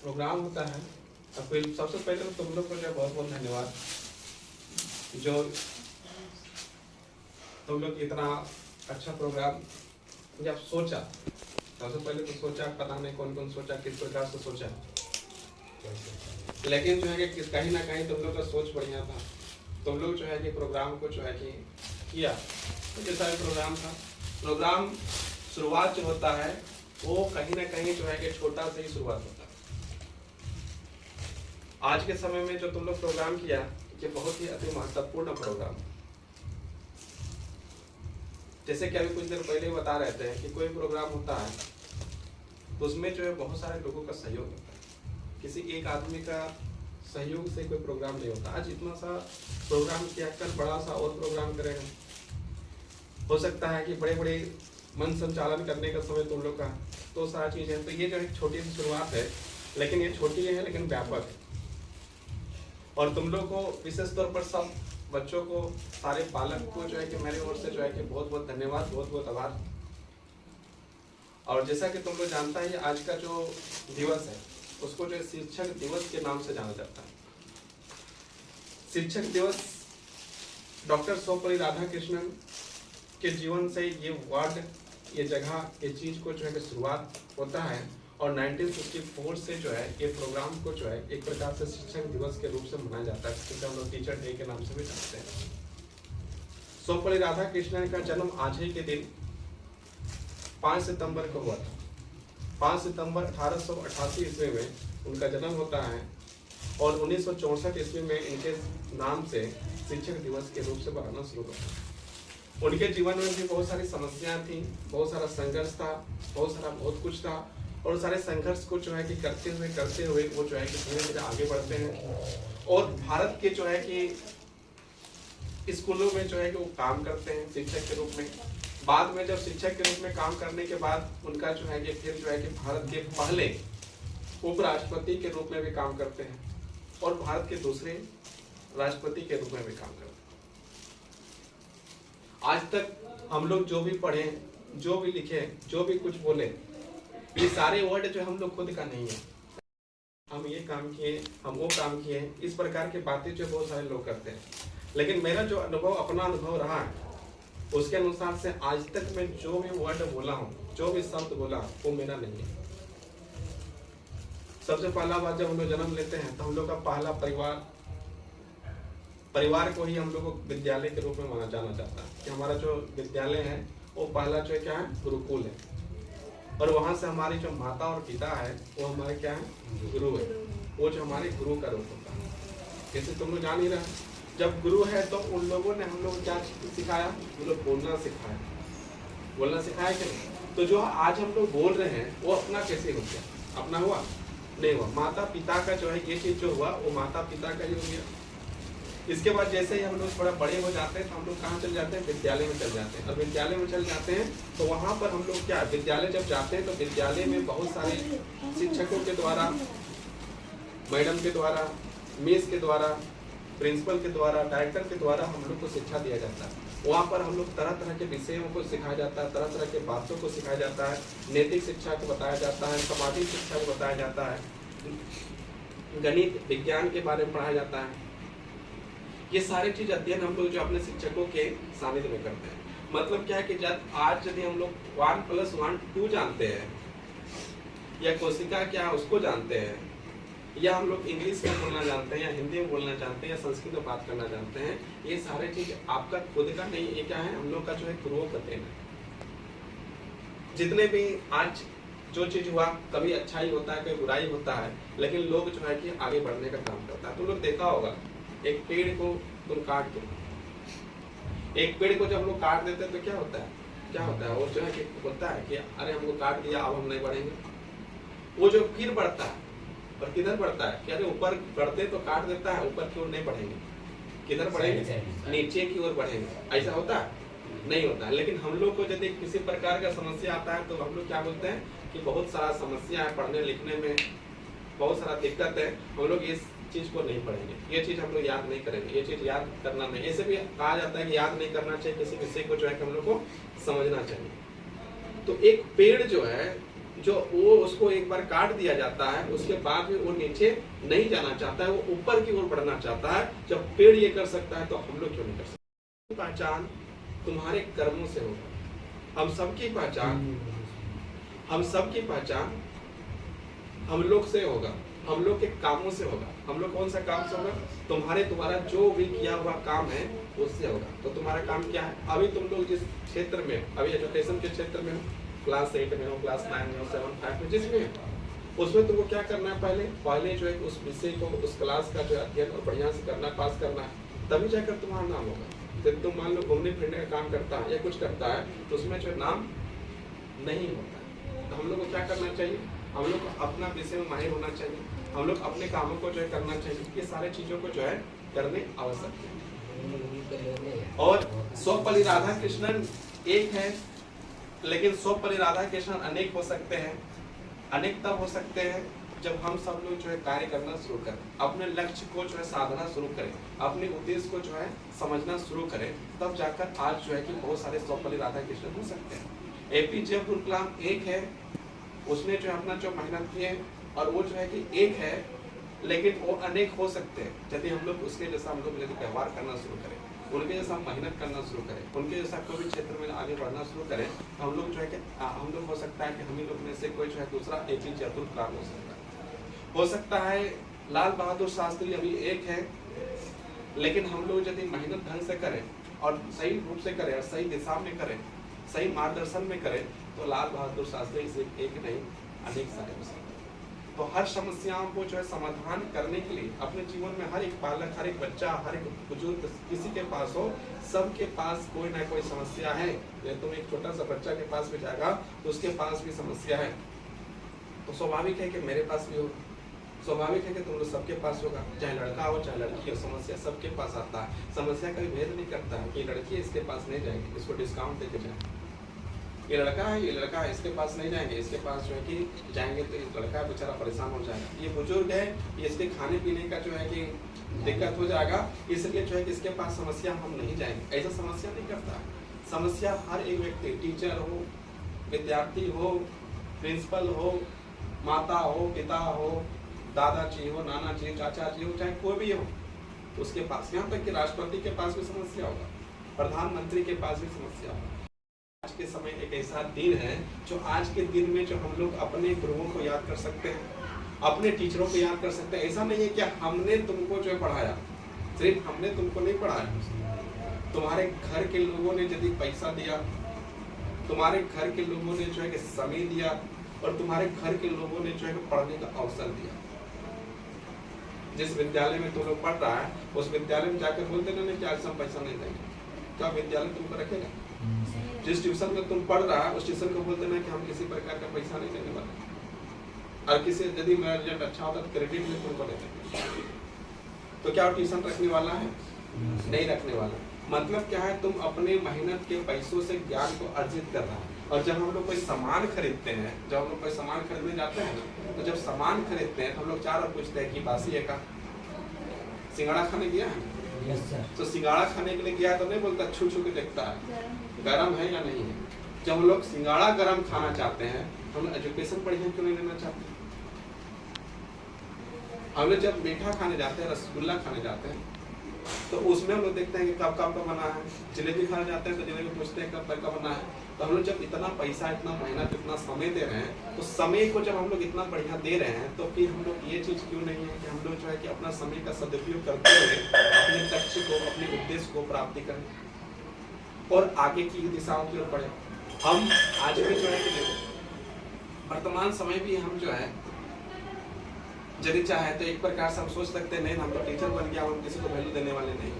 Programme होता है। तो फिर सबसे पहले तो तुम लोग को जो बहुत बहुत धन्यवाद, जो तुम लोग इतना अच्छा प्रोग्राम जब सोचा, सबसे पहले तो सोचा, पता नहीं कौन कौन सोचा, किस प्रकार से सोचा, लेकिन जो है कि कहीं ना कहीं तुम लोग का सोच बढ़िया था। तुम लोग जो है कि प्रोग्राम को जो है कि किया, तो जैसा भी प्रोग्राम था, प्रोग्राम शुरुआत जो होता है वो कहीं ना कहीं जो है कि छोटा से ही शुरुआत होता है। आज के समय में जो तुम लोग प्रोग्राम किया, ये बहुत ही अति महत्वपूर्ण प्रोग्राम। जैसे कि अभी कुछ देर पहले बता रहे थे कि कोई प्रोग्राम होता है तो उसमें जो है बहुत सारे लोगों का सहयोग होता है। किसी एक आदमी का सहयोग से कोई प्रोग्राम नहीं होता। आज इतना सा प्रोग्राम किया, कल बड़ा सा और प्रोग्राम करेगा। हो सकता है कि बड़े बड़े मन संचालन करने का समय तुम लोग का, तो सारा चीज है। तो ये जो एक छोटी सी शुरुआत है, लेकिन ये छोटी है लेकिन व्यापक है। और तुम लोग को विशेष तौर पर सब बच्चों को, सारे पालक को जो है कि मेरी ओर से जो है कि बहुत बहुत धन्यवाद, बहुत बहुत आभार। और जैसा कि तुम लोग जानता है, आज का जो दिवस है उसको जो शिक्षक दिवस के नाम से जाना जाता है। शिक्षक दिवस डॉक्टर सर्वपल्ली राधाकृष्णन के जीवन से ये वर्ड, ये जगह, ये चीज को जो है कि शुरुआत होता है। और 1964 से जो है ये प्रोग्राम को जो है एक प्रकार से शिक्षक दिवस के रूप से मनाया जाता है, जिसे हम लोग टीचर डे के नाम से भी जानते हैं। सर्वपल्ली राधाकृष्णन का जन्म आज ही के दिन 5 सितंबर को हुआ था। 5 सितंबर 1888 ईस्वी में उनका जन्म होता है और 1964 ईस्वी में इनके नाम से शिक्षक दिवस के रूप से मनाना शुरू होता है। उनके जीवन में भी बहुत सारी समस्याएं थी, बहुत सारा संघर्ष था, बहुत कुछ था। और सारे संघर्ष को जो है कि करते हुए वो जो है कि धीरे धीरे आगे बढ़ते हैं और भारत के जो है कि स्कूलों में जो है कि वो काम करते हैं शिक्षक के रूप में। बाद में जब शिक्षक के रूप में काम करने के बाद उनका जो है कि फिर जो है कि भारत के पहले उपराष्ट्रपति के रूप में भी काम करते हैं और भारत के दूसरे राष्ट्रपति के रूप में भी काम करते हैं। आज तक हम लोग जो भी पढ़े, जो भी लिखे, जो भी कुछ बोले, ये सारे वर्ड जो हम लोग खुद का नहीं है। हम ये काम किए, हम वो काम किए, इस प्रकार की बातें जो बहुत सारे लोग करते हैं। लेकिन मेरा जो अनुभव, अपना अनुभव रहा है, उसके अनुसार से आज तक मैं जो भी वर्ड बोला हूँ, जो भी शब्द बोला, वो मेरा नहीं है। सबसे पहला बात, जब हम लोग जन्म लेते हैं तो हम लोग का पहला परिवार को ही हम लोग को विद्यालय के रूप में माना जाना जाता है कि हमारा जो विद्यालय है वो पहला जो है क्या है, गुरुकुल है। और वहां से हमारी जो माता और पिता है वो हमारे क्या है, गुरु है। वो जो हमारे गुरु का रूप होता है। जैसे तुम लोग जान ही रहे, जब गुरु है तो उन लोगों ने हम लोग क्या सिखाया, वो लोग बोलना सिखाया कि नहीं। तो जो आज हम लोग बोल रहे हैं वो अपना कैसे हो गया, अपना हुआ नहीं हुआ। माता पिता का जो है ये चीज जो हुआ वो माता पिता का ही हो गया। इसके बाद जैसे ही हम लोग थोड़ा बड़े हो जाते हैं तो हम लोग कहाँ चल जाते हैं, विद्यालय में चल जाते हैं। और विद्यालय में चल जाते हैं तो वहाँ पर हम लोग क्या, विद्यालय जब जाते हैं तो विद्यालय में बहुत सारे शिक्षकों के द्वारा, मैडम के द्वारा, मिस के द्वारा, प्रिंसिपल के द्वारा, डायरेक्टर के द्वारा हम लोग को शिक्षा दिया जाता है। वहाँ पर हम लोग तरह तरह के विषयों को सिखाया जाता है, तरह तरह के बातों को सिखाया जाता है, नैतिक शिक्षा को बताया जाता है, सामाजिक शिक्षा को बताया जाता है, गणित विज्ञान के बारे में पढ़ाया जाता है। ये सारी चीज अध्ययन हम लोग जो अपने शिक्षकों के सानिध्य में करते हैं। मतलब क्या है कि जब आज यदि हम लोग 1 + 1 2 जानते हैं, या कोशिका क्या उसको जानते हैं, या हम लोग इंग्लिश में बोलना जानते हैं, या हिंदी में बोलना जानते हैं, या संस्कृत में बात करना जानते हैं, ये सारे चीज आपका खुद का नहीं, ये क्या है, हम लोग का जो है गुरुओं का देन है। जितने भी आज जो चीज हुआ, कभी अच्छा ही होता है, कभी बुराई होता है, लेकिन लोग जो है कि आगे बढ़ने का काम करता है। तुम लोग देखा होगा, एक पेड़ को तुम काट दो, एक पेड़ को जब हम लोग काट देते हैं तो क्या होता है, वो जो है कि बोलता है कि अरे हमको काट दिया, अब हम नहीं बढ़ेंगे। वो जो फिर बढ़ता है, और किधर बढ़ता है कि अरे ऊपर बढ़ते तो काट देता है, ऊपर की ओर नहीं बढ़ेंगे, किधर बढ़ेंगे, नीचे की ओर बढ़ेंगे। ऐसा होता है? नहीं होता है। लेकिन हम लोग को यदि किसी प्रकार का समस्या आता है तो हम लोग क्या बोलते हैं कि बहुत सारा समस्या है, पढ़ने लिखने में बहुत सारा दिक्कत है, हम लोग इस चीज को नहीं पढ़ेंगे, ये चीज हम लोग याद नहीं करेंगे, ये चीज याद करना नहीं। ऐसे भी कहा जाता है कि याद नहीं करना चाहिए किसी विषय को, जो है कि हम लोग को समझना चाहिए। तो एक पेड़ जो है जो वो उसको एक बार काट दिया जाता है, उसके बाद में वो नीचे नहीं जाना चाहता है, वो ऊपर की ओर बढ़ना चाहता है। जब पेड़ ये कर सकता है तो हम लोग क्यों नहीं कर सकते? पहचान तुम्हारे कर्मों से होगा। हम सबकी पहचान हम लोग से होगा, हम लोग के कामों से होगा। हम लोग कौन सा काम से होगा? तुम्हारे द्वारा जो भी किया हुआ काम है उससे होगा। तो तुम्हारा काम क्या है? अभी तुम लोग जिस क्षेत्र में, अभी एजुकेशन के क्षेत्र में हो, क्लास 8 में हो, क्लास 9 में हो, 7, 5 में, जिसमें हो, उसमें तुमको क्या करना है? पहले जो है उस विषय को, उस क्लास का जो अध्ययन और बढ़िया से करना, पास करना है, तभी जाकर तुम्हारा नाम होगा। जब तुम मान लो घूमने फिरने का काम करता है या कुछ करता है तो उसमें जो नाम नहीं होता। तो हम लोग को क्या करना चाहिए? हम लोग को अपना विषय में माहिर होना चाहिए, हम लोग अपने कामों को जो है करना चाहिए। ये सारे चीजों को जो है करने आवश्यक है। और स्वपली राधा कृष्णन एक है, लेकिन स्वपली राधा कृष्णन अनेक हो सकते हैं। अनेक तब हो सकते हैं जब हम सब लोग जो है कार्य करना शुरू करें, अपने लक्ष्य को जो है साधना शुरू करें, अपने उद्देश्य को जो है समझना शुरू करें, तब जाकर आज जो है कि बहुत सारे स्वपली राधा कृष्णन हो सकते हैं। एपीजे अब्दुल कलाम एक है, उसने जो अपना जो मेहनत की है, और वो जो है कि एक है, लेकिन वो अनेक हो सकते हैं। यदि हम लोग उसके जैसा हम लोग यदि व्यवहार करना शुरू करें, उनके जैसा मेहनत करना शुरू करें, उनके जैसा कोई भी क्षेत्र में आगे बढ़ना शुरू करें, तो हम लोग जो है कि हम लोग हो सकता है कि हम ही लोग में से कोई जो है दूसरा एपीजे अब्दुल कलाम हो सकता है। लाल बहादुर शास्त्री अभी एक है, लेकिन हम लोग यदि मेहनत ढंग से करें और सही रूप से करें और सही दिशा में करें, सही मार्गदर्शन में करें, तो लाल बहादुर शास्त्री से एक नहीं अनेक सारे हो सकते हैं। तो हर समस्याओं को जो है समाधान करने के लिए अपने जीवन में हर एक बालक, हर एक बच्चा, हर एक बुजुर्ग, किसी के पास हो, सबके पास कोई ना कोई समस्या है। तुम एक छोटा सा बच्चा के पास भी जाएगा तो उसके पास भी समस्या है। तो स्वाभाविक है कि मेरे पास भी हो, स्वाभाविक है कि तुम लोग सबके पास होगा, चाहे लड़का हो चाहे लड़की हो, समस्या सबके पास आता है। समस्या कभी भेद नहीं करता है कि लड़की इसके पास नहीं जाएगी, इसको डिस्काउंट देके जाए, ये लड़का है इसके पास नहीं जाएंगे, इसके पास जो है कि जाएंगे तो ये लड़का बेचारा परेशान हो जाएगा, ये बुजुर्ग है, ये इसके खाने पीने का जो है कि दिक्कत हो जाएगा, इसलिए जो है कि इसके पास समस्या हम नहीं जाएंगे। ऐसा समस्या नहीं करता है। समस्या हर एक व्यक्ति, टीचर हो, विद्यार्थी हो, प्रिंसिपल हो, माता हो, पिता हो, दादाजी हो, नाना जी, चाचा जी हो, चाहे कोई भी हो, उसके पास, यहाँ तक कि राष्ट्रपति के पास भी समस्या होगा, प्रधानमंत्री के पास भी समस्या होगा। आज के समय एक ऐसा दिन है जो आज के दिन में जो हम लोग अपने गुरुओं को याद कर सकते हैं, अपने टीचरों को याद कर सकते हैं। ऐसा नहीं है कि हमने तुमको जो है पढ़ाया, सिर्फ हमने तुमको नहीं पढ़ाया, तुम्हारे घर के लोगों ने यदि पैसा दिया, तुम्हारे घर के लोगों ने जो है कि समय दिया, और तुम्हारे घर के लोगों ने जो है पढ़ने का अवसर दिया। जिस विद्यालय में तुम लोग पढ़ रहा है, उस विद्यालय में जाकर बोलते ना कि आज हम पैसा नहीं देंगे, क्या विद्यालय तुमको रखेगा? जिस ट्यूशन में तुम पढ़ रहा है उस ट्यूशन को बोलते ना कि हम किसी प्रकार का पैसा नहीं देने वाले, और किसी यदि मेरा रिजल्ट अच्छा होता तो क्रेडिट में तुमको दे देंगे, तो क्या ट्यूशन रखने वाला है? नहीं रखने वाला। मतलब क्या है? तुम अपने मेहनत के पैसों से ज्ञान को अर्जित कर रहा है। और जब हम लोग कोई सामान खरीदते हैं, जब हम लोग कोई सामान खरीदने जाते हैं ना, तो जब सामान खरीदते हैं तो हम लोग चार बार पूछते हैं कि बासी है का, सिंगाड़ा खाने गया है? तो सिंगाड़ा खाने के लिए गया तो नहीं बोलता, छू छू के देखता है गरम है या नहीं है। जब हम लोग सिंगाड़ा गरम खाना चाहते हैं, हम एजुकेशन बढ़िया क्यों नहीं लेना चाहते? हम लोग जब मीठा खाने जाते हैं, रसगुल्ला खाने जाते हैं, तो उसमें हम लोग देखते हैं कि कब कब का बना है। जलेबी खाने जाते हैं तो जलेबी पूछते हैं कब का बना है। तो हम लोग जब इतना पैसा, इतना मेहनत, इतना समय दे रहे हैं, तो समय को जब हम लोग इतना बढ़िया दे रहे हैं, तो फिर हम लोग ये चीज़ क्यों नहीं है कि हम लोग जो है कि अपना समय का सदुपयोग करते हुए अपने लक्ष्य को, अपने उद्देश्य को प्राप्ति करें और आगे की दिशाओं की ओर बढ़े। हम आज भी जो है कि वर्तमान समय भी हम जो है यदि चाहे तो एक प्रकार से हम सोच सकते हैं नहीं हम तो टीचर बन गया, हम किसी को वैल्यू देने वाले नहीं।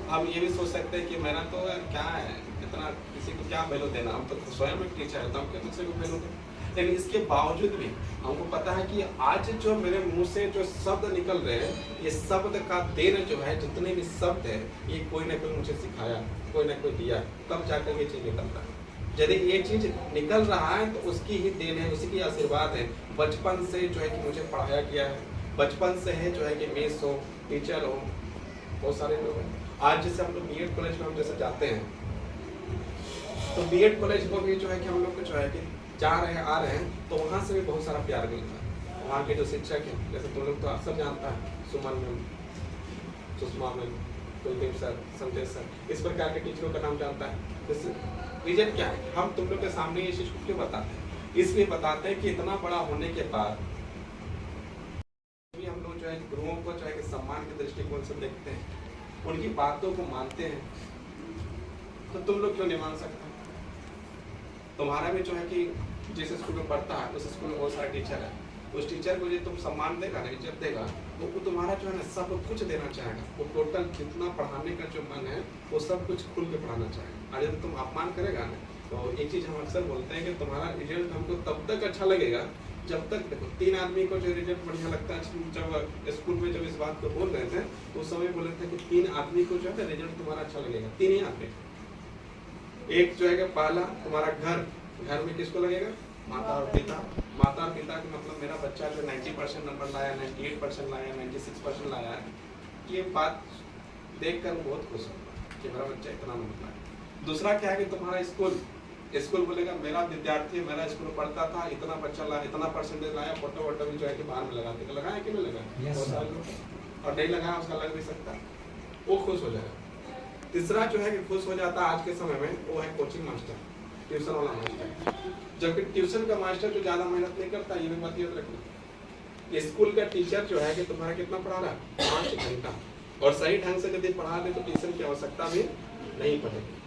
हम ये भी सोच सकते हैं कि मेरा तो क्या है, इतना किसी को क्या वैल्यू देना, हम तो स्वयं एक टीचर है तो हम क्या किसी को वैल्यू दें। लेकिन इसके बावजूद भी हमको पता है कि आज जो मेरे मुंह से जो शब्द निकल रहे हैं, ये शब्द का देन जो है, जितने भी शब्द है, ये कोई ना कोई मुझे सिखाया, कोई ना कोई दिया, तब जाकर ये चीज़ निकल रहा है। यदि ये चीज़ निकल रहा है तो उसकी ही देन है, उसी की आशीर्वाद है। बचपन से जो है कि मुझे पढ़ाया गया है, बचपन से है जो है कि मेस हो, टीचर हो, बहुत सारे लोग हैं। आज जैसे हम लोग बीएड कॉलेज में हम जैसे जाते हैं, तो बीएड कॉलेज को भी जो है कि हम लोग को जो है कि जा रहे हैं आ रहे हैं तो वहाँ से भी बहुत सारा प्यार मिलता है। वहाँ के जो शिक्षक हैं, जैसे तुम लोग तो अक्सर जानता है, Suman ma'am, Sushma ma'am, Kuldeep sir, Sandesh sir, इस प्रकार के टीचरों का नाम जानता है। रीजन क्या है, हम तुम लोग के सामने ये चीज को क्यों बताते हैं? इसलिए बताते हैं कि इतना बड़ा होने के बाद भी हम लोग जो है गुरुओं को जो है कि सम्मान के दृष्टिकोण से देखते हैं, उनकी बातों को मानते हैं, तो तुम लोग क्यों नहीं मान सकते? तुम्हारा भी जो है कि जिस स्कूल में पढ़ता है उस स्कूल में बहुत सारे टीचर है, उस टीचर को जो तुम सम्मान देगा ना, इज्जत देगा, तो वो तुम्हारा जो है ना सब कुछ देना चाहेगा। वो टोटल जितना पढ़ाने का जो मन है वो सब कुछ खुल के पढ़ाना चाहेगा। और यदि तुम अपमान करेगा ना, तो एक चीज हम अक्सर बोलते हैं कि तुम्हारा रिजल्ट हमको तब तक अच्छा लगेगा जब तक, देखो 3 आदमी को जो रिजल्ट बढ़िया लगता है, जब स्कूल में जब इस बात को बोल रहे थे तो उस समय बोल रहे थे कि 3 आदमी को जो है रिजल्ट तुम्हारा अच्छा लगेगा, 3 ही आदमी। एक जो है पहला तुम्हारा घर में किसको लगेगा? माता और पिता। माता और पिता का मतलब मेरा बच्चा जो 90% नंबर लाया, 98% लाया, 96% लाया है, ये बात देखकर बहुत खुश होगा कि मेरा बच्चा इतना नंबर लाया। दूसरा क्या है कि तुम्हारा स्कूल बोलेगा मेरा विद्यार्थी मेरा स्कूल पढ़ता था, इतना बच्चा लाया, इतना परसेंटेज लाया, फोटो वोटो भी जो है कि बाहर में लगाते, लगाया कि नहीं लगाया? और नहीं लगाया उसका लग भी सकता, वो खुश हो जाएगा। तीसरा जो है कि खुश हो जाता है आज के समय में, वो है कोचिंग मास्टर, ट्यूशन वाला मास्टर। जबकि ट्यूशन का मास्टर जो ज्यादा मेहनत नहीं करता, ये भी बात याद रखना। स्कूल का टीचर जो है कि तुम्हारा कितना पढ़ा रहा है? 5 घंटा, और सही ढंग से यदि पढ़ा दे तो ट्यूशन की आवश्यकता भी नहीं पड़ेगी।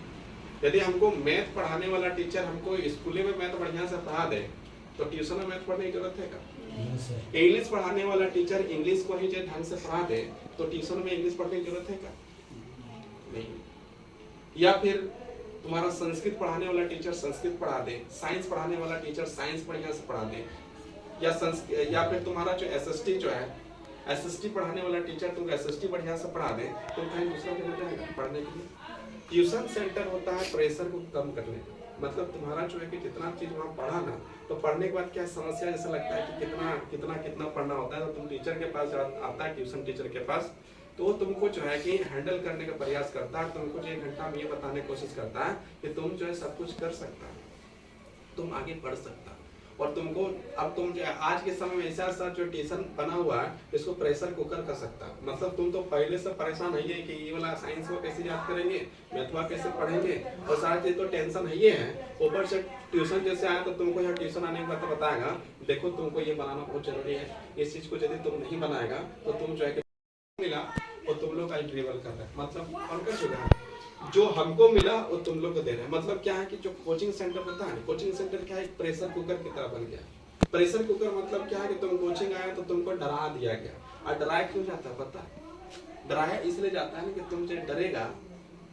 यदि हमको मैथ पढ़ाने वाला टीचर हमको स्कूल में मैथ बढ़िया से पढ़ा दे तो ट्यूशन में मैथ पढ़ने की जरूरत है क्या? इंग्लिश पढ़ाने वाला टीचर इंग्लिश को ही ढंग से पढ़ा दे तो ट्यूशन में इंग्लिश पढ़ने की जरूरत है क्या? नहीं। या फिर तुम्हारा संस्कृत पढ़ाने वाला टीचर संस्कृत पढ़ा दे, साइंस पढ़ाने वाला टीचर साइंस बढ़िया से पढ़ा दे, या फिर तुम्हारा जो एसएसटी जो है, एसएसटी पढ़ाने वाला टीचर तुमको एसएसटी बढ़िया से पढ़ा दे, तुम कहीं दूसरा जगह जाएगा पढ़ने के लिए। ट्यूशन सेंटर होता है प्रेशर को कम करने का, मतलब तुम्हारा जो है कि जितना चीज वहाँ पढ़ा ना, तो पढ़ने के बाद क्या समस्या जैसा लगता है कि कितना पढ़ना होता है, तो तुम टीचर के पास आता है, ट्यूशन टीचर के पास, तो वो तुमको जो है कि हैंडल करने का प्रयास करता है, तुमको जो 1 घंटा में ये बताने की कोशिश करता है कि तुम जो है सब कुछ कर सकता है, तुम आगे बढ़ सकता है। और तुमको अब तुम जो आज के समय में ऐसा जो ट्यूशन बना हुआ है इसको प्रेशर कुकर कर सकता है। मतलब तुम तो पहले से परेशान है कि ये वाला साइंस को कैसे याद करेंगे, मैथवा कैसे पढ़ेंगे, और सारा चीज तो टेंशन है ये है। ऊपर से ट्यूशन जैसे आया तो तुमको यहाँ ट्यूशन आने के बाद बताएगा देखो तुमको ये बनाना बहुत जरूरी है, इस चीज को यदि तुम नहीं बनाएगा तो तुम जो है मिला और तुम लोग आज ड्रिबल कर रहे हैं, मतलब कौन कर चुका है? जो हमको मिला वो तुम लोग को दे रहे हैं। मतलब क्या है कि जो कोचिंग सेंटर होता है, कोचिंग सेंटर क्या है, एक प्रेशर कुकर की तरह बन गया। प्रेशर कुकर मतलब क्या है कि तुम कोचिंग आए तो तुमको डरा दिया गया। और डराया क्यों जाता है पता है? डराया इसलिए जाता है कि तुम जब डरेगा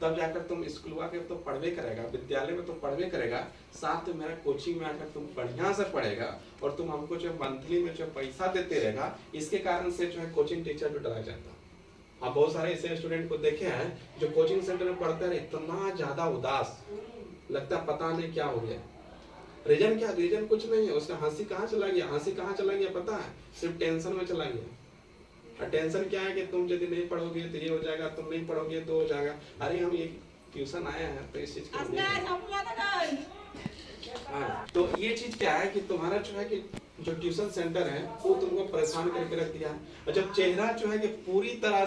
तब जाकर तुम स्कूल के तो पढ़वे करेगा, विद्यालय में तो पढ़वे करेगा, साथ में मेरा कोचिंग में आकर तुम बढ़िया से पढ़ेगा और तुम हमको जो मंथली में जो पैसा देते रहेगा, इसके कारण से जो है कोचिंग टीचर जो डरा जाता है। आप बहुत सारे ऐसे स्टूडेंट को देखे हैं जो कोचिंग सेंटर में पढ़ते हैं इतना ज्यादा उदास लगता है, पता नहीं क्या हो गया। रीजन क्या? रीजन कुछ नहीं है, उसका हंसी कहाँ चला गया पता है? सिर्फ टेंशन में चला गया। और टेंशन क्या है कि तुम यदि नहीं पढ़ोगे तो ये हो जाएगा, तुम नहीं पढ़ोगे तो हो जाएगा। अरे हम ये ट्यूशन आए हैं तो इस चीज को तो ये चीज क्या है कि तुम्हारा जो है कि जो ट्यूशन सेंटर है वो तुमको परेशान करके रख दिया है। और जब चेहरा जो है कि पूरी तरह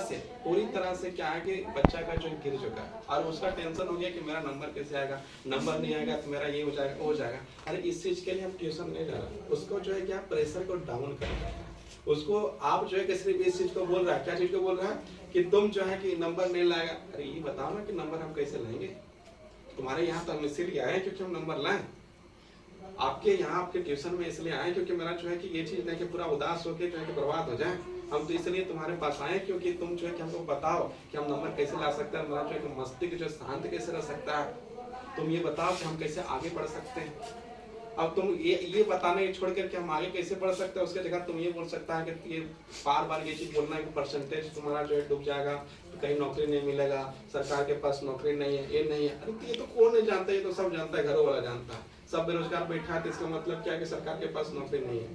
से क्या है कि बच्चा का जो गिर चुका है और उसका टेंशन हो गया कि मेरा नंबर कैसे आएगा, नंबर नहीं आएगा तो मेरा ये हो जाएगा, वो हो जाएगा। अरे इस चीज के लिए हम ट्यूशन नहीं जा रहे, उसको जो है क्या प्रेशर को डाउन करना है। उसको आप जो है कि सिर्फ इस चीज को बोल रहा है, क्या चीज को बोल रहा है कि तुम जो है कि नंबर नहीं लाएगा। अरे ये बताओ ना कि नंबर हम कैसे लाएंगे? तुम्हारे यहाँ तो हम इसीलिए आए क्योंकि हम नंबर लाएं। आपके यहाँ आपके ट्यूशन में इसलिए आए क्योंकि मेरा जो है कि ये चीज नहीं कि पूरा उदास होकर जो है कि बर्बाद हो जाए। हम तो इसलिए तुम्हारे पास आए क्योंकि तुम जो है कि हमको बताओ कि हम नंबर कैसे ला सकते हैं, मेरा जो है कि मस्तिष्क जो शांत कैसे रह सकता है, तुम ये बताओ कि हम कैसे आगे बढ़ सकते हैं। अब तुम ये बताने छोड़ करके हम आगे कैसे बढ़ सकते हैं, उसके जगह तुम ये बोल सकता है कि ये बार ये चीज बोलना है कि परसेंटेज तुम्हारा जो है डूब जाएगा, तो कहीं नौकरी नहीं मिलेगा, सरकार के पास नौकरी नहीं है, ये नहीं है। अरे ये तो कौन नहीं जानता, ये तो सब जानता है, घरों वाला जानता है। सब बेरोजगार बैठा है तो इसका मतलब क्या है कि सरकार के पास नौकरी नहीं है,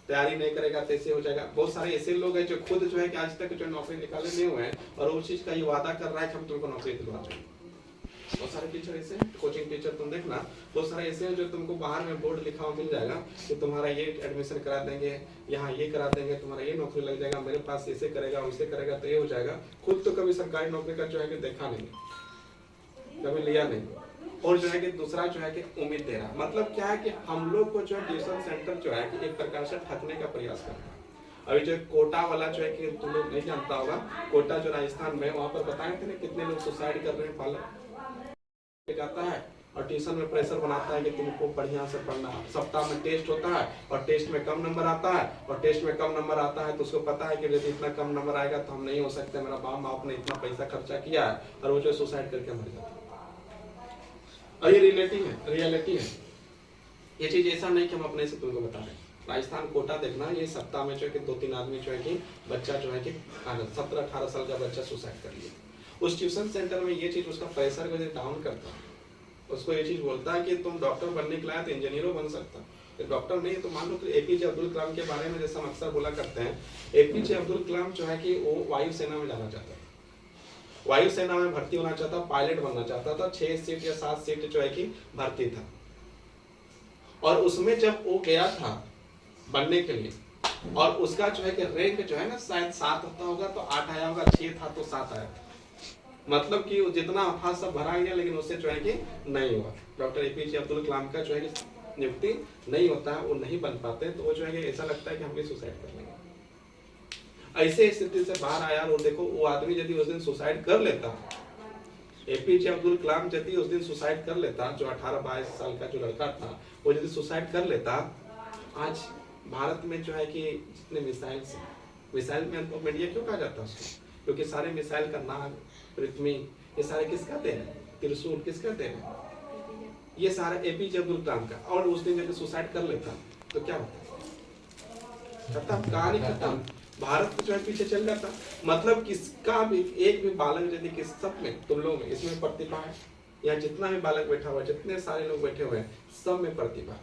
तैयारी नहीं करेगा तो ऐसे हो जाएगा। बहुत सारे ऐसे लोग हैं जो खुद जो है कि आज तक जो नौकरी निकाले नहीं हुए हैं और उस चीज का ये वादा कर रहा है कि हम तुमको नौकरी दिलवा देंगे। बहुत सारे टीचर ऐसे हैं, कोचिंग टीचर तुम देखना बहुत सारे ऐसे हैं जो तुमको बाहर में बोर्ड लिखा हुआ मिल जाएगा कि तुम्हारा ये एडमिशन करा देंगे, यहाँ ये करा देंगे, तुम्हारा ये नौकरी लग जाएगा, मेरे पास ऐसे करेगा वैसे करेगा तो ये हो जाएगा। खुद तो कभी सरकारी नौकरी का जो है कि देखा नहीं, कभी लिया नहीं, और जो है कि दूसरा जो है कि उम्मीद दे रहा। मतलब क्या है कि हम लोग को जो है ट्यूशन सेंटर जो है कि एक प्रकार से ठगने का प्रयास करता है। अभी जो कोटा वाला जो है कि तुम लोग नहीं जानता होगा, कोटा जो राजस्थान में, वहाँ पर बताए थे ना कितने लोग सुसाइड कर रहे हैं, पालक आता है और ट्यूशन में प्रेशर बनाता है कि तुमको बढ़िया से पढ़ना है। सप्ताह में टेस्ट होता है और टेस्ट में कम नंबर आता है, और टेस्ट में कम नंबर आता है तो उसको पता है कि यदि इतना कम नंबर आएगा तो हम नहीं हो सकते, मेरा बाप बाप ने इतना पैसा खर्चा किया है, और वो जो सुसाइड करके मर जाता है। और ये रियलिटी है। ये चीज ऐसा नहीं कि हम अपने से तुमको बता रहे हैं। राजस्थान कोटा देखना, ये सप्ताह में जो है कि 2-3 आदमी जो है कि बच्चा जो है कि 17-18 साल का बच्चा सुसाइड कर लिया। उस ट्यूशन सेंटर में ये चीज उसका प्रेशर को डाउन करता है, उसको ये चीज बोलता है कि तुम डॉक्टर बनने के लायक तो इंजीनियर बन सकता है, डॉक्टर नहीं है तो मान लो कि एपीजे अब्दुल कलाम के बारे में जैसा हम अक्सर बोला करते हैं, एपीजे अब्दुल कलाम जो है कि वो वायुसेना में जाना चाहता था, वायुसेना में भर्ती होना चाहता, पायलट बनना चाहता था। 6 सीट या 7 सीट जो है कि भर्ती था, और उसमें जब वो गया था बनने के लिए, और उसका जो है कि रैंक जो है ना शायद 7 होता होगा तो 8 आया होगा, 6 था तो 7 आया। मतलब कि जितना था सब भरा गया, लेकिन उससे जो है कि नहीं हुआ। डॉक्टर एपीजे अब्दुल कलाम का जो है कि नियुक्ति नहीं होता है, वो नहीं बन पाते, तो वो जो है कि ऐसा लगता है कि हम भी सुसाइड कर लेंगे। ऐसे स्थिति से बाहर आया। और देखो वो आदमी यदि उस दिन सुसाइड कर लेता, एपीजे अब्दुल कलाम यदि उस दिन सुसाइड कर लेता, जो 18-22 साल का जो लड़का था वो यदि सुसाइड कर लेता, आज भारत में जो है कि जितने मिसाइल में तो मीडिया क्यों कहा जाता है उसको, क्योंकि सारे मिसाइल का नाग, पृथ्वी, ये सारे किसका देन है, त्रिशूल किसका देन है, ये सारा एपीजे अब्दुल कलाम का। और उस दिन यदि सुसाइड कर लेता तो क्या होता, खत्म, कहानी खत्म, भारत जो है पीछे चल जाता। मतलब किसका भी एक भी बालक यदि किस सब में तुम लोग में इसमें प्रतिभा है, या जितना भी बालक बैठा हुआ है, जितने सारे लोग बैठे हुए हैं, सब में प्रतिभा,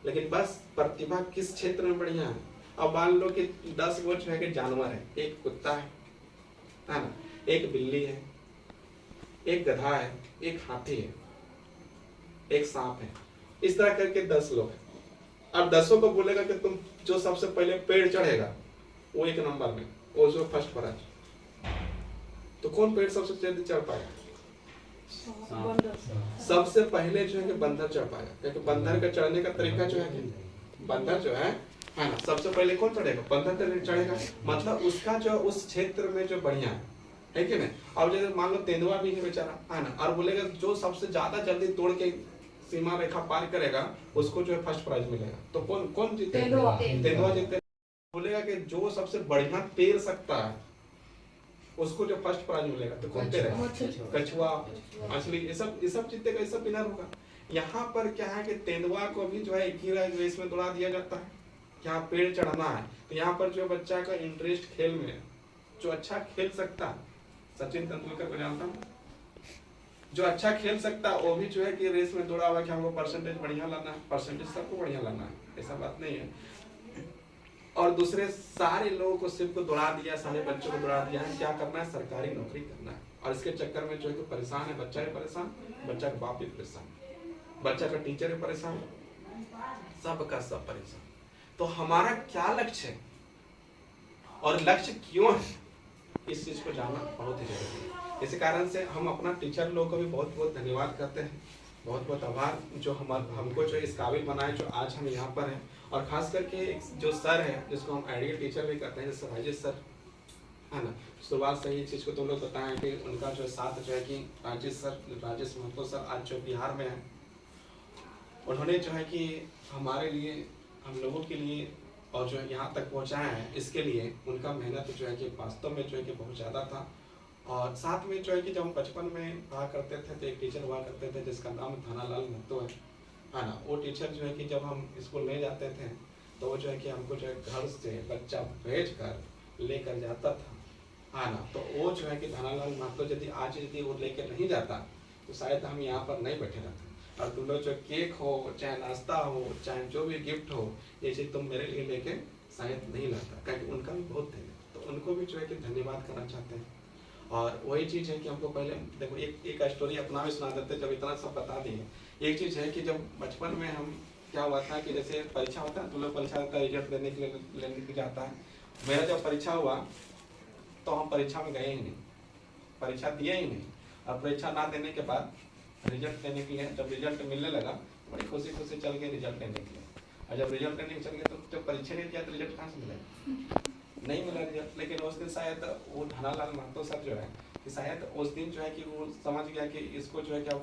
लेकिन बस प्रतिभा किस क्षेत्र में बढ़िया है। अब मान लो कि 10 वो जो है कि जानवर है, एक कुत्ता है ना, एक बिल्ली है, एक गधा है, एक हाथी है, एक सांप है, इस तरह करके 10 लोग हैं। अब 10 को बोलेगा कि तुम जो सबसे पहले पेड़ चढ़ेगा वो 1 नंबर में, वो जो फर्स्ट पर है, तो कौन पेड़ सबसे जल्दी चढ़ पाएगा? सबसे पहले जो है कि बंदर चढ़ पाएगा, क्योंकि बंदर का चढ़ने का तरीका जो है कि बंदर जो है ना, सबसे पहले कौन चढ़ेगा? बंदर चढ़ेगा। मतलब उसका जो उस क्षेत्र में जो बढ़िया है कि नहीं। अब जैसे मान लो तेंदुआ भी है बेचारा, है ना, और बोलेगा जो सबसे ज्यादा जल्दी तोड़ के सीमा रेखा पार करेगा उसको जो है फर्स्ट प्राइज मिलेगा। तो कौन जीतेगा? तेंदुआ जीतेगा। बोलेगा कि जो सबसे बढ़िया तैर सकता है उसको जो फर्स्ट प्राइज मिलेगा, तो कौन तैरेगा? कछुआ, मछली, ये सब जीतेगा, ये सब विनर होगा। यहाँ पर क्या है कि तेंदुआ को भी जो है एक ही रेस में दौड़ा दिया जाता है, क्या पेड़ चढ़ना है। तो यहाँ पर जो बच्चा का इंटरेस्ट खेल में, जो अच्छा खेल सकता है, सचिन तेंदुलकर को जानता हूँ, जो अच्छा खेल सकता है वो भी जो है कि रेस में दौड़ा हुआ कि हमको परसेंटेज बढ़िया लाना है। परसेंटेज सबको बढ़िया लाना है, ऐसा बात नहीं है। और दूसरे सारे लोगों को सिर्फ को दौड़ा दिया, सारे बच्चों को दौड़ा दिया है, क्या करना है? सरकारी नौकरी करना है। और इसके चक्कर में जो है कि परेशान है, बच्चा भी परेशान, बच्चा का बाप भी परेशान, बच्चा का टीचर भी परेशान, सबका सब परेशान। तो हमारा क्या लक्ष्य है और लक्ष्य क्यों है, इस चीज को जानना बहुत ही जरूरी है। इसी कारण से हम अपना टीचर लोगों को भी बहुत बहुत धन्यवाद करते हैं, बहुत बहुत आभार जो हमको जो इस काबिल बनाए, जो आज हम यहाँ पर हैं। और खास करके जो सर है जिसको हम आइडियल टीचर भी कहते हैं, जैसे राजेश सर है ना, शुरुआत से ही चीज़ को तुम लोग बताएं कि उनका जो साथ जो है कि राजेश महतो सर आज जो बिहार में है, उन्होंने जो है कि हमारे लिए, हम लोगों के लिए, और जो यहाँ तक पहुँचाया है, इसके लिए उनका मेहनत जो है कि वास्तव में जो है कि बहुत ज़्यादा था। और साथ में जो है कि जब हम बचपन में पढ़ा करते थे तो एक टीचर हुआ करते थे जिसका नाम थानालाल महतो है ना। वो टीचर जो है कि जब हम स्कूल में जाते थे तो वो जो है कि हमको जो है घर से बच्चा भेज कर लेकर जाता था, है ना। तो वो जो है कि थानालाल महतो यदि वो लेकर नहीं जाता तो शायद हम यहाँ पर नहीं बैठे रहते। और तुम लोग जो केक हो, चाहे नाश्ता हो, चाहे जो भी गिफ्ट हो, ये चीज़ तुम मेरे लिए लेके शायद नहीं लाता, क्योंकि उनका भी बहुत देन है। तो उनको भी जो है कि धन्यवाद करना चाहते हैं। और वही चीज़ है कि हमको पहले देखो एक स्टोरी अपना भी सुना देते, जब इतना सब बता दिए। एक चीज़ है कि जब बचपन में हम क्या हुआ था कि जैसे परीक्षा होता है, तो लोग परीक्षा का रिजल्ट लेने के जाता है। मेरा जब परीक्षा हुआ तो हम परीक्षा में गए ही नहीं, परीक्षा दिए ही नहीं। और परीक्षा ना देने के बाद रिजल्ट लेने के लिए जब रिजल्ट मिलने लगा, बड़ी खुशी खुशी चल गए रिजल्ट लेने के लिए। और जब रिजल्ट लेने चल गए तो जब परीक्षा नहीं दिया तो रिजल्ट कहाँ से मिलेगा? नहीं मिला रिजल्ट। लेकिन उस दिन शायद वो धनालाल महतो सर जो है कि शायद उस दिन जो है कि वो समझ गया कि इसको जो है क्या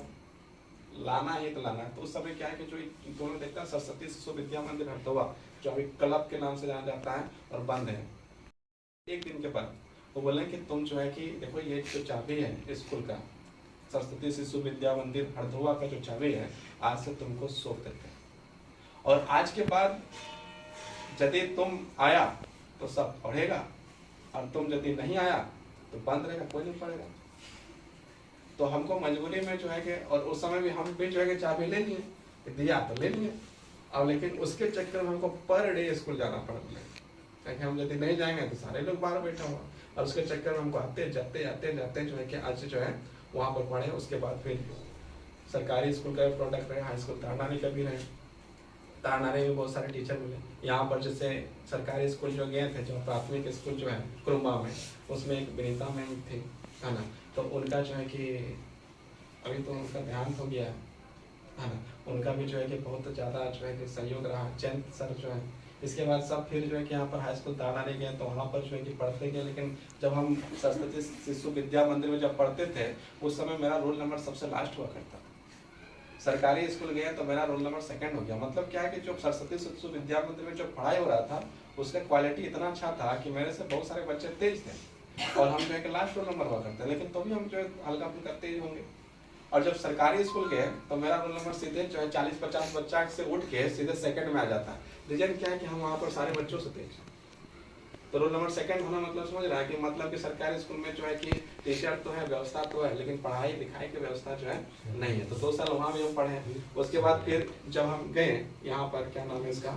लाना है तो लाना है। तो उस समय क्या है कि जो दोनों देखता है सरस्वती शिशु विद्या मंदिर हरदोआ, जो अभी क्लब के नाम से जाना जाता है और बंद है, एक दिन के बाद वो बोले कि तुम जो है कि देखो ये जो चाबी है स्कूल का, सरस्वती शिशु विद्या मंदिर हरदोआ का जो चाबी है, आज से तुमको सौंप देते हैं। और आज के बाद यदि तुम आया तो सब पढ़ेगा, और तुम यदि नहीं आया तो बंद रहेगा, कोई नहीं पढ़ेगा। तो हमको मजबूरी में जो है कि, और उस समय भी हम भी जो है कि चाबी ले लिए, दिया तो ले लिए। अब लेकिन उसके चक्कर में हमको पर डे स्कूल जाना पड़ रहा है, क्योंकि हम यदि नहीं जाएंगे तो सारे लोग बाहर बैठा हुआ। और उसके चक्कर में हमको आते जाते जो है कि आज जो है वहाँ पर पढ़े। उसके बाद फिर सरकारी स्कूल का प्रोडक्ट रहे, हाई स्कूल तारनारी का भी रहे। तारनारी में बहुत सारे टीचर मिले। यहाँ पर जैसे सरकारी स्कूल जो गए थे, जो प्राथमिक स्कूल जो है कुरुम्बा में, उसमें एक विनीता मैम थी, है ना। तो उनका जो है कि अभी तो उनका देहांत हो गया है ना। उनका भी जो है कि बहुत ज़्यादा जो है कि सहयोग रहा। जयंत सर जो है, इसके बाद सब फिर जो है कि यहाँ पर हाई स्कूल तारनारी गए, तो वहाँ पर जो है कि पढ़ते गए। लेकिन जब हम सरस्वती शिशु विद्या मंदिर में जब पढ़ते थे, उस समय मेरा रोल नंबर सबसे लास्ट हुआ करता। सरकारी स्कूल गए तो मेरा रोल नंबर सेकंड हो गया। मतलब क्या है कि जो सरस्वती शिशु विद्या मंदिर में जो पढ़ाई हो रहा था, उसका क्वालिटी इतना अच्छा था कि मेरे से बहुत सारे बच्चे तेज थे और हम जो है कि लास्ट रोल नंबर हुआ करते, लेकिन तो भी हम जो है हल्का फुल्का तेज होंगे। और जब सरकारी स्कूल गए तो मेरा रोल नंबर सीधे जो है 40-50 बच्चा से उठ के सीधे सेकंड में आ जाता है। रीजन क्या है कि हम वहाँ पर सारे बच्चों से तेज। तो रोल नंबर सेकंड होना मतलब समझ रहा है कि मतलब कि सरकारी स्कूल में जो है कि टीचर तो है, व्यवस्था तो है, लेकिन पढ़ाई लिखाई की व्यवस्था जो है नहीं है। तो 2 साल वहाँ भी हम पढ़े। उसके बाद फिर जब हम गए यहाँ पर क्या नाम है इसका,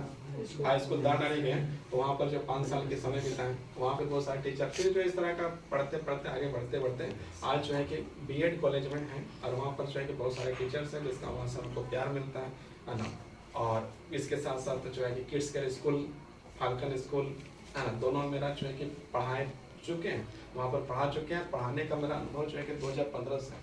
हाई स्कूल तारनारी गए, तो वहाँ पर जो 5 साल के समय बिताए, वहाँ पे बहुत सारे टीचर फिर जो इस तरह का पढ़ते पढ़ते आगे बढ़ते बढ़ते आज जो है कि बीएड कॉलेज में है। और वहाँ पर जो है कि बहुत सारे टीचर्स हैं, जिसका वहाँ से हमको प्यार मिलता है ना। और इसके साथ साथ जो है कि kids care school, falcon school, है ना, दोनों मेरा जो है कि पढ़ाए चुके हैं, वहाँ पर पढ़ा चुके हैं। पढ़ाने का मेरा अनुभव जो है कि 2015 से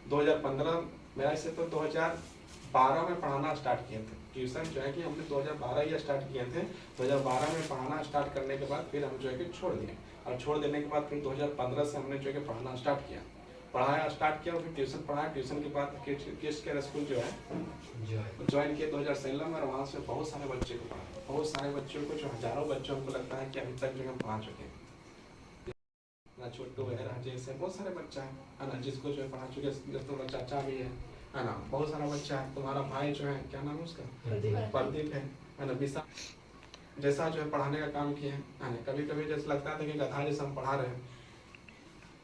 2015 मेरा से तो 2012 में पढ़ाना स्टार्ट किए थे। ट्यूशन जो है कि हमने 2012 ही स्टार्ट किए थे। 2012 में पढ़ाना स्टार्ट करने के बाद फिर हम जो है कि छोड़ दिए, और छोड़ देने के बाद फिर 2015 से हमने जो है कि पढ़ाना स्टार्ट किया, पढ़ाया स्टार्ट किया और फिर ट्यूशन पढ़ाया। ट्यूशन के बाद किड्स केयर स्कूल जो है ज्वाइन किया 2016 में, और वहाँ से बहुत सारे बच्चे को पढ़ा, बहुत सारे बच्चों को, जो हजारों बच्चों को लगता है कि अभी तक जो हम पढ़ा चुके हैं ना। छोटू है, राजेश है, बहुत सारे बच्चा है ना, जिसको जो है पढ़ा चुके हैं। तुम्हारा चाचा भी है ना, बहुत सारा बच्चा है। तुम्हारा भाई जो है, क्या नाम है उसका, प्रदीप है ना, विशा जैसा जो है पढ़ाने का काम किए हैं, है ना। कभी कभी जैसे लगता था कि गधा जैसा हम पढ़ा रहे हैं,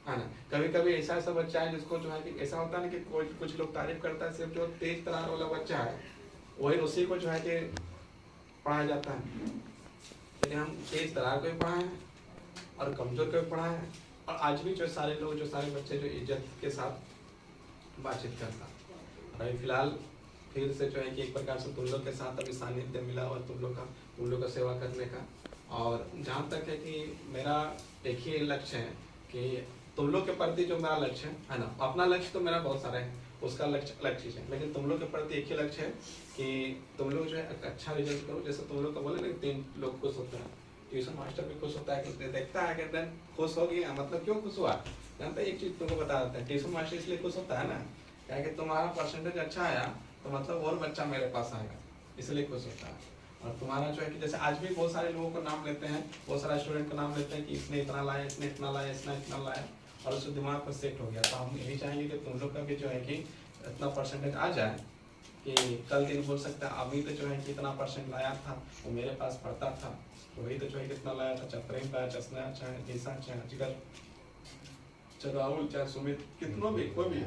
है ना। कभी कभी ऐसा ऐसा बच्चा है जिसको जो है कि ऐसा होता है ना कि कोई कुछ लोग तारीफ करता है, सिर्फ जो तेज तरार वाला बच्चा है वही, उसी को जो है कि पढ़ाया जाता है। लेकिन हम तेज तरार को भी पढ़ाए और कमजोर को भी पढ़ाए, और आज भी जो सारे लोग, जो सारे बच्चे जो इज्जत के साथ बातचीत करता। और अभी फिलहाल फिर से जो है कि एक प्रकार से तुम लोग के साथ अभी सानिध्य मिला, और तुम लोग का सेवा करने का। और जहाँ तक है कि मेरा एक ही लक्ष्य है कि तुम लोग के प्रति जो मेरा लक्ष्य है ना, अपना लक्ष्य तो मेरा बहुत सारा है, उसका लक्ष्य अलग चीज़ है, लेकिन तुम लोग के प्रति एक ही लक्ष्य है कि तुम लोग जो है अच्छा रिजल्ट करो। जैसे तुम लोग का बोले ना 3 लोग खुश होते हैं, ट्यूशन मास्टर भी खुश होता है कि देखता है कि देन खुश हो गया, मतलब क्यों खुश हुआ जानते। एक चीज़ तुमको बता देता है, ट्यूशन मास्टर इसलिए खुश होता है ना, क्या कि तुम्हारा परसेंटेज अच्छा आया तो मतलब और बच्चा मेरे पास आएगा, इसलिए खुश होता है। और तुम्हारा जो है कि जैसे आज भी बहुत सारे लोगों का नाम लेते हैं, बहुत सारे स्टूडेंट का नाम लेते हैं कि इसने इतना लाया, इसने इतना लाया, इसने इतना लाया, और उसके दिमाग पर सेट हो गया। तो हम यही चाहेंगे कि तुम लोग का भी जो है कि इतना परसेंटेज आ जाए कि कल दिन बोल सकता है अभी तो जो है कि इतना परसेंट लाया था, वो मेरे पास पढ़ता था, वही तो जो है कितना लाया था, चतरिंग पाया, चसना, चाहे निशा, चाहे अजगर, चाहे राहुल, चाहे सुमित, कितनों भी, कोई भी,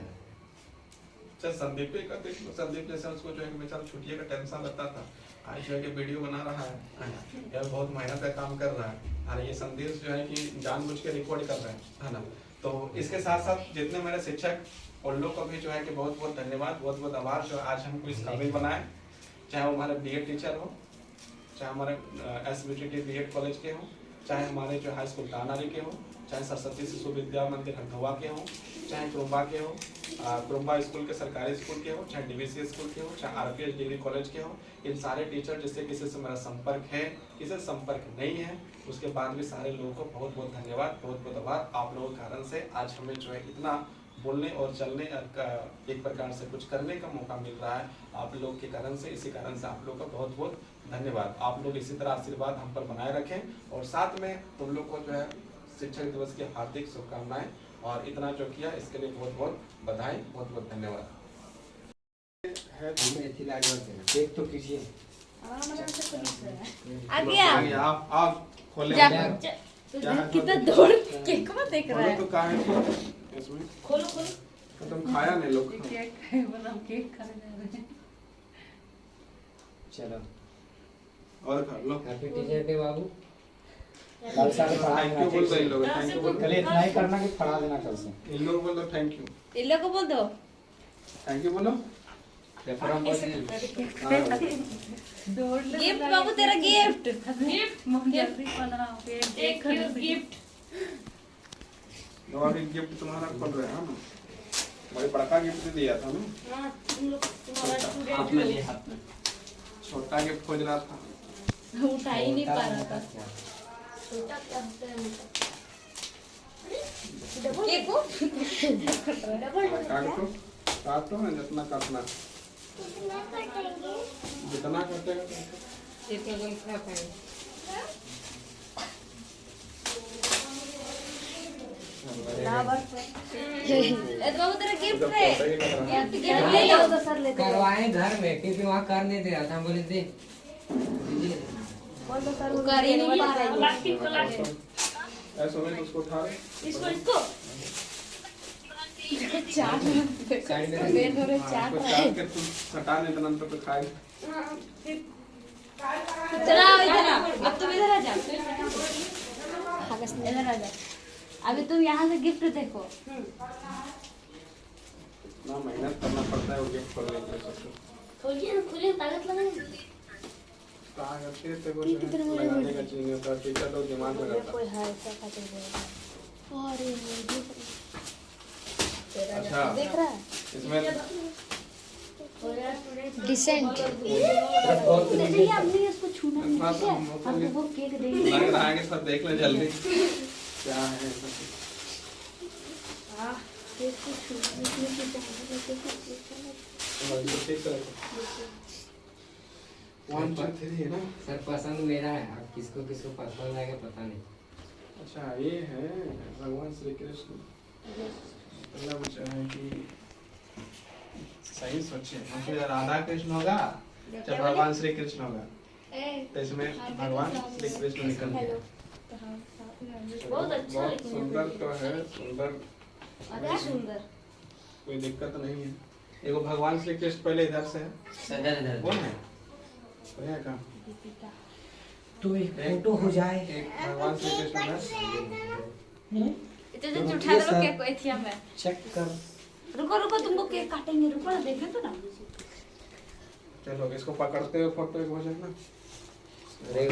चाहे संदीप का देख लो। संदीप जैसे उसको जो है कि बेचारा छुट्टियों का टेंशन रहता था, आज जो है कि वीडियो बना रहा है, यह बहुत मेहनत का काम कर रहा है। और ये संदेश जो है कि जानबूझ के रिकॉर्ड कर रहे हैं, है ना। तो इसके साथ साथ जितने मेरे शिक्षक उन लोग को भी जो है कि बहुत बहुत धन्यवाद, बहुत बहुत आभार जो आज हमको इस काबिल बनाए, चाहे वो हमारे बीएड टीचर हो, चाहे हमारे SBTT बीएड कॉलेज के हो, चाहे हमारे जो हाई स्कूल तानारी के हो, चाहे सरस्वती शिशु विद्या मंदिर हरदोवा के हो, चाहे क्रुम्बा के हो, क्रुम्बा स्कूल के सरकारी स्कूल के हो, चाहे DVC स्कूल के हो, चाहे RPS डिग्री कॉलेज के हो, इन सारे टीचर जिससे किसी से मेरा संपर्क है, किसी से संपर्क नहीं है, उसके बाद भी सारे लोगों को बहुत बहुत धन्यवाद, बहुत बहुत आभार। आप लोगों के कारण से आज हमें जो है इतना बोलने और चलने एक प्रकार से कुछ करने का मौका मिल रहा है आप लोग के कारण से। इसी कारण से आप लोग का बहुत बहुत धन्यवाद। आप लोग इसी तरह आशीर्वाद हम पर बनाए रखें और साथ में तुम लोग को जो है शिक्षक दिवस की हार्दिक शुभकामनाएं और इतना जो किया इसके लिए बहुत बहुत बधाई, बहुत बहुत धन्यवाद। देख तो कीजिए आगे आप खोले कितना दौड़ केक में देख रहा है। तो कहाँ है इसमें? खोलो खोलो। तो तुम खाया नहीं लोग। केक खाए मतलब केक खाने जा रहे हैं। चलो और खा लो। हैप्पी टीचर डे बाबू। कल से थैंक यू बोल दो इन लोग, थैंक यू बोल कल इतना ही करना कि पढ़ा देना कल से। इन लोग बोल दो थैंक यू। इन लोग को बोल दो थैंक यू बोलो। गिफ्ट बाबू तेरा गिफ्ट गिफ्ट दो अभी गिफ्ट तुम्हारा खोल रहे हैं ना, बड़े बड़का गिफ्ट दिया था ना, हाथ में लिए हाथ में छोटा गिफ्ट खोज रहा था, उठा ही नहीं पा रहा था। छोटा क्या होता है केक को डबल काटो ना जितना काटना, जितना काटेगा बाबू तेरा गिफ्ट है। ले लो सर, ले करवाए घर में क्योंकि वहाँ कर नहीं दे रहा था, हम बोले दे बोल दो सर, वो कर ही नहीं पा रहा है। ऐसा नहीं उसको उठा इसको चाट साइड में वेट हो रहे चाट कुछ रहा है। काट के तुम हटा नहीं तो तो खाए। चला इधर आ, अब तुम इधर आ जा, इधर आ जा। अभी तुम यहाँ से गिफ्ट देखो। ना मेहनत करना पड़ता है वो गिफ्ट खोलने के लिए सबको। खोलिए ना, खोलिए, ताकत लगाए। कहाँ करते थे वो लगाने का चीज नहीं होता, टीचर लोग दिमाग लगाता। कोई है ऐसा खाते हुए। अरे अच्छा देख रहा है इसमें डिसेंट। देखिए आपने इसको छूना नहीं, इतना ठीक तो है? हम लोग को हमको वो केक देंगे। लग रहा है कि सब देख ले जल्दी क्या है सब। केक को छूना नहीं, केक को छूना और इसको ठीक से रखो। 1 2 3 है ना। सर पसंद मेरा है, अब किसको किसको पसंद आएगा पता नहीं। अच्छा ये है भगवान श्री कृष्ण। मतलब है कि सही सोचे, मतलब राधा कृष्ण होगा जब भगवान श्री कृष्ण होगा तो इसमें भगवान श्री कृष्ण निकल गया। बहुत अच्छा बहुत लिखा है। सुंदर तो है, सुंदर, अरे सुंदर। कोई दिक्कत नहीं है। एगो भगवान श्री कृष्ण पहले इधर से है, वो है बढ़िया काम। तो एक फोटो हो जाए। एक भगवान श्री कृष्ण है। इतने उठा दो केक को एथिया में। चेक कर। रुको रुको, तुमको केक काटेंगे, रुको ना, देखने तो ना। चलो इसको पकड़ते हुए फोटो एक हो जाए ना। अरे